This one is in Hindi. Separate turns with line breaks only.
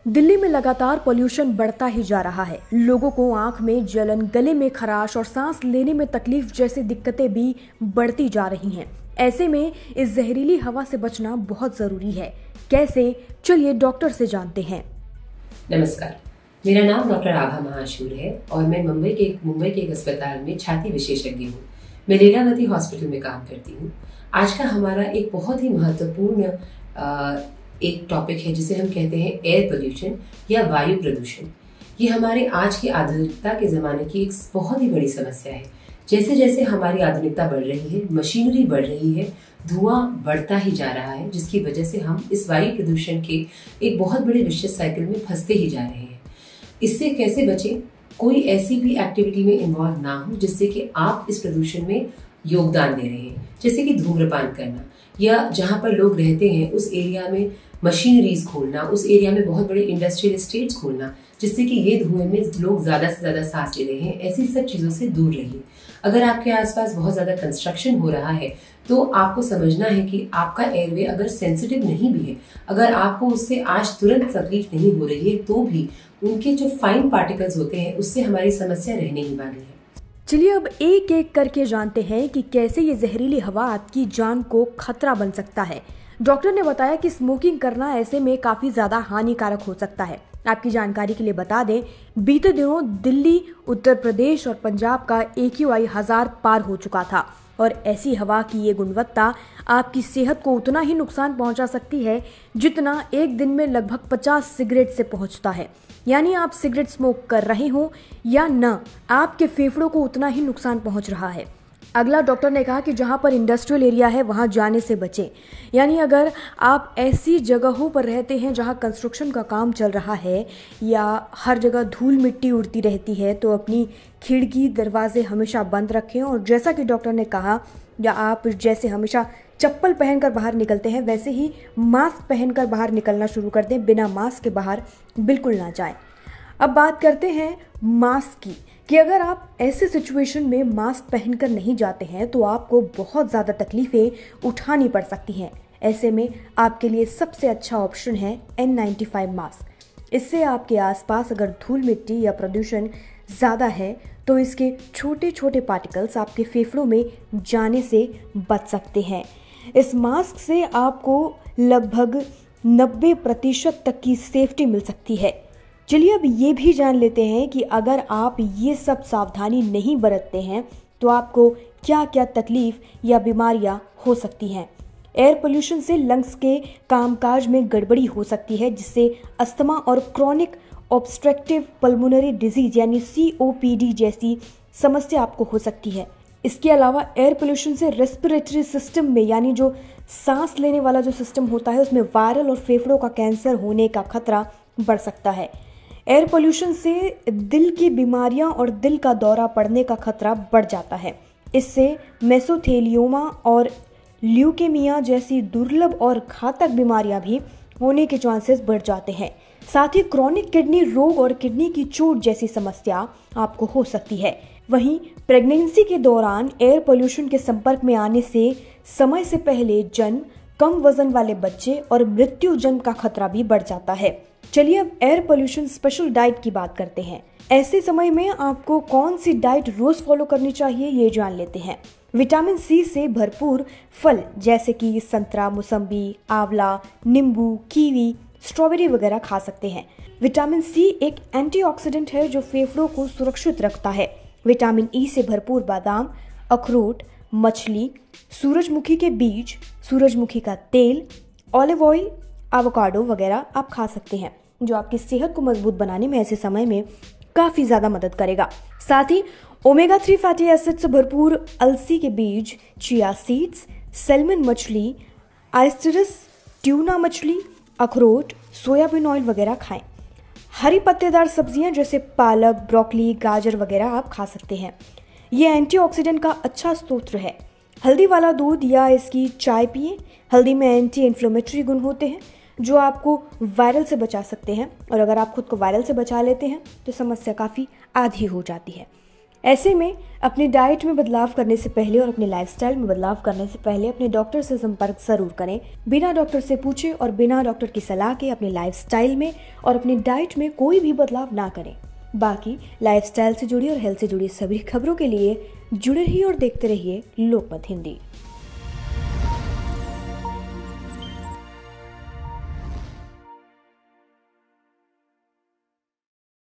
दिल्ली में लगातार पोल्यूशन बढ़ता ही जा रहा है। लोगों को आंख में जलन, गले में खराश और सांस लेने में तकलीफ जैसी दिक्कतें भी बढ़ती जा रही हैं। ऐसे में इस जहरीली हवा से बचना बहुत जरूरी है। कैसे, चलिए डॉक्टर से जानते हैं।
नमस्कार, मेरा नाम डॉक्टर आभा महाशूर है और मैं मुंबई के एक अस्पताल में छाती विशेषज्ञ हूँ। मैं लीलावती हॉस्पिटल में काम करती हूँ। आज का हमारा एक बहुत ही महत्वपूर्ण एक टॉपिक है जिसे हम कहते हैं एयर पोल्यूशन या वायु प्रदूषण। ये हमारे आज की आधुनिकता के ज़माने की एक बहुत ही बड़ी समस्या है। जैसे जैसे हमारी आधुनिकता बढ़ रही है, मशीनरी बढ़ रही है, धुआं बढ़ता ही जा रहा है, जिसकी वजह से हम इस वायु प्रदूषण के एक बहुत बड़े विशेष साइकिल में फंसते ही जा रहे हैं। इससे कैसे बचें? कोई ऐसी भी एक्टिविटी में इन्वॉल्व ना हो जिससे कि आप इस प्रदूषण में योगदान दे रहे हैं, जैसे कि धूम्रपान करना या जहाँ पर लोग रहते हैं उस एरिया में मशीनरीज खोलना, उस एरिया में बहुत बड़े इंडस्ट्रियल एस्टेट्स खोलना, जिससे कि ये धुएं में लोग ज़्यादा से ज़्यादा सांस ले रहे हैं। ऐसी सब चीज़ों से दूर रहिए। अगर आपके आसपास बहुत ज़्यादा कंस्ट्रक्शन हो रहा है तो आपको समझना है कि आपका एयरवे अगर सेंसिटिव नहीं भी है, अगर आपको उससे आज तुरंत तकलीफ नहीं हो रही है, तो भी उनके जो फाइन पार्टिकल्स होते हैं उससे हमारी समस्या रहने ही वाली है।
चलिए अब एक एक करके जानते हैं कि कैसे ये जहरीली हवा आपकी जान को खतरा बन सकता है। डॉक्टर ने बताया कि स्मोकिंग करना ऐसे में काफी ज्यादा हानिकारक हो सकता है। आपकी जानकारी के लिए बता दें, बीते दिनों दिल्ली, उत्तर प्रदेश और पंजाब का AQI 1000 पार हो चुका था और ऐसी हवा की ये गुणवत्ता आपकी सेहत को उतना ही नुकसान पहुंचा सकती है जितना एक दिन में लगभग 50 सिगरेट से पहुंचता है। यानी आप सिगरेट स्मोक कर रहे हो या न, आपके फेफड़ों को उतना ही नुकसान पहुंच रहा है। अगला डॉक्टर ने कहा कि जहां पर इंडस्ट्रियल एरिया है वहां जाने से बचें। यानी अगर आप ऐसी जगहों पर रहते हैं जहां कंस्ट्रक्शन का काम चल रहा है या हर जगह धूल मिट्टी उड़ती रहती है तो अपनी खिड़की दरवाजे हमेशा बंद रखें। और जैसा कि डॉक्टर ने कहा, या आप जैसे हमेशा चप्पल पहनकर बाहर निकलते हैं वैसे ही मास्क पहनकर बाहर निकलना शुरू कर दें। बिना मास्क के बाहर बिल्कुल ना जाएं। अब बात करते हैं मास्क की, कि अगर आप ऐसे सिचुएशन में मास्क पहनकर नहीं जाते हैं तो आपको बहुत ज़्यादा तकलीफ़ें उठानी पड़ सकती हैं। ऐसे में आपके लिए सबसे अच्छा ऑप्शन है N95 मास्क। इससे आपके आसपास अगर धूल मिट्टी या प्रदूषण ज़्यादा है तो इसके छोटे छोटे पार्टिकल्स आपके फेफड़ों में जाने से बच सकते हैं। इस मास्क से आपको लगभग 90% तक की सेफ्टी मिल सकती है। चलिए अब ये भी जान लेते हैं कि अगर आप ये सब सावधानी नहीं बरतते हैं तो आपको क्या क्या तकलीफ या बीमारियां हो सकती हैं। एयर पोल्यूशन से लंग्स के कामकाज में गड़बड़ी हो सकती है, जिससे अस्थमा और क्रॉनिक ऑब्स्ट्रक्टिव पल्मोनरी डिजीज यानी COPD जैसी समस्या आपको हो सकती है। इसके अलावा एयर पोल्यूशन से रेस्पिरेटरी सिस्टम में, यानी जो सांस लेने वाला जो सिस्टम होता है, उसमें वायरल और फेफड़ों का कैंसर होने का खतरा बढ़ सकता है। एयर पोल्यूशन से दिल की बीमारियां और दिल का दौरा पड़ने का खतरा बढ़ जाता है। इससे मेसोथेलियोमा और ल्यूकेमिया जैसी दुर्लभ और घातक बीमारियां भी होने के चांसेस बढ़ जाते हैं। साथ ही क्रॉनिक किडनी रोग और किडनी की चोट जैसी समस्या आपको हो सकती है। वहीं प्रेगनेंसी के दौरान एयर पोल्यूशन के संपर्क में आने से समय से पहले जन्म, कम वजन वाले बच्चे और मृत्यु जन्म का खतरा भी बढ़ जाता है। चलिए अब एयर पोल्यूशन स्पेशल डाइट की बात करते हैं। ऐसे समय में आपको कौन सी डाइट रोज फॉलो करनी चाहिए ये जान लेते हैं। विटामिन C से भरपूर फल जैसे कि संतरा, मौसम्बी, आंवला, नींबू, कीवी, स्ट्रॉबेरी वगैरह खा सकते हैं। विटामिन C एक एंटीऑक्सीडेंट है जो फेफड़ों को सुरक्षित रखता है। विटामिन E से भरपूर बादाम, अखरोट, मछली, सूरजमुखी के बीज, सूरजमुखी का तेल, ऑलिव ऑयल, एवोकाडो वगैरह आप खा सकते हैं, जो आपकी सेहत को मजबूत बनाने में ऐसे समय में काफ़ी ज़्यादा मदद करेगा। साथ ही ओमेगा 3 फैटी एसिड से भरपूर अलसी के बीज, चिया सीड्स, सैल्मन मछली, आयस्टरस, ट्यूना मछली, अखरोट, सोयाबीन ऑयल वगैरह खाएं। हरी पत्तेदार सब्जियां जैसे पालक, ब्रोकली, गाजर वगैरह आप खा सकते हैं। ये एंटीऑक्सीडेंट का अच्छा स्रोत है। हल्दी वाला दूध या इसकी चाय पिएं। हल्दी में एंटी इन्फ्लेमेटरी गुण होते हैं जो आपको वायरल से बचा सकते हैं, और अगर आप खुद को वायरल से बचा लेते हैं तो समस्या काफ़ी आधी हो जाती है। ऐसे में अपनी डाइट में बदलाव करने से पहले और अपने लाइफस्टाइल में बदलाव करने से पहले अपने डॉक्टर से संपर्क जरूर करें। बिना डॉक्टर से पूछे और बिना डॉक्टर की सलाह के अपने लाइफस्टाइल में और अपनी डाइट में कोई भी बदलाव ना करें। बाकी लाइफस्टाइल से जुड़ी और हेल्थ से जुड़ी सभी खबरों के लिए जुड़े रहिए और देखते रहिए लोकमत हिंदी।